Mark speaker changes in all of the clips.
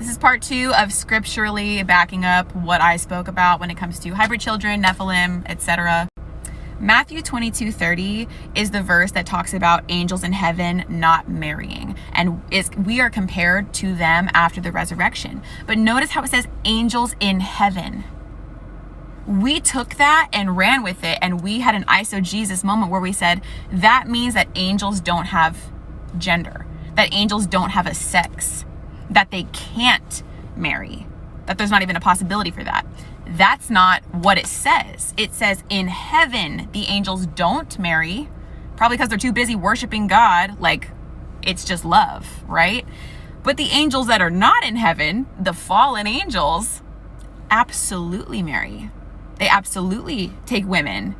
Speaker 1: This is part 2 of scripturally backing up what I spoke about when it comes to hybrid children, Nephilim, etc. Matthew 22:30 is the verse that talks about angels in heaven not marrying, and we are compared to them after the resurrection. But notice how it says angels in heaven. We took that and ran with it, and we had an eisegesis moment where we said that means that angels don't have gender, that angels don't have a sex, that they can't marry, that there's not even a possibility for that. That's not what it says. It says in heaven, the angels don't marry, probably because they're too busy worshiping God, like it's just love, right? But the angels that are not in heaven, the fallen angels, absolutely marry. They absolutely take women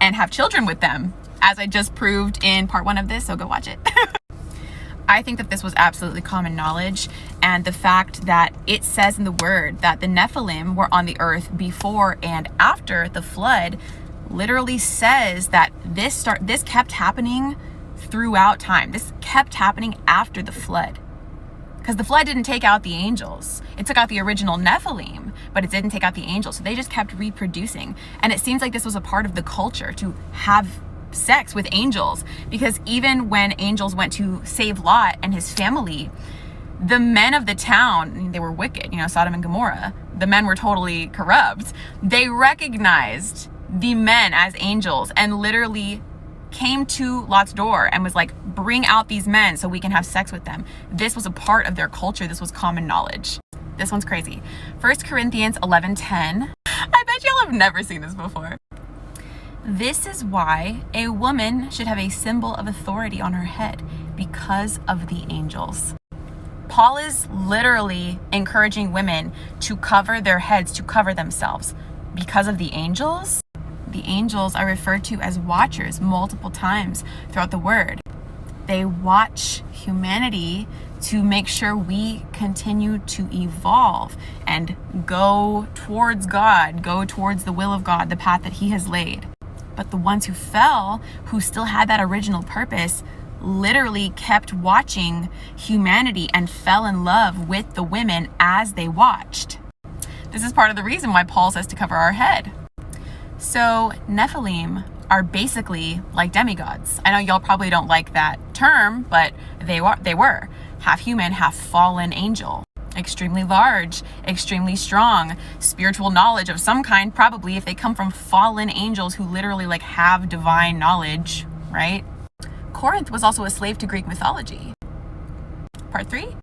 Speaker 1: and have children with them, as I just proved in part 1 of this, so go watch it. I think that this was absolutely common knowledge, and the fact that it says in the word that the Nephilim were on the earth before and after the flood literally says that this kept happening throughout time. This kept happening after the flood, because the flood didn't take out the angels. It took out the original Nephilim, but it didn't take out the angels. So they just kept reproducing, and it seems like this was a part of the culture to have sex with angels, because even when angels went to save Lot and his family, the men of the town, they were wicked, Sodom and Gomorrah, the men were totally corrupt. They recognized the men as angels and literally came to Lot's door and was like, bring out these men so we can have sex with them. This was a part of their culture. This was common knowledge. This one's crazy. 1 Corinthians 11:10. I bet y'all have never seen this before. This is why a woman should have a symbol of authority on her head, because of the angels. Paul is literally encouraging women to cover their heads, to cover themselves, because of the angels. The angels are referred to as watchers multiple times throughout the word. They watch humanity to make sure we continue to evolve and go towards God, go towards the will of God, the path that He has laid. But the ones who fell, who still had that original purpose, literally kept watching humanity and fell in love with the women as they watched. This is part of the reason why Paul says to cover our head. So Nephilim are basically like demigods. I know y'all probably don't like that term, but they were half human, half fallen angel. Extremely large, extremely strong, spiritual knowledge of some kind, probably, if they come from fallen angels who literally have divine knowledge, right? Corinth was also a slave to Greek mythology. Part 3.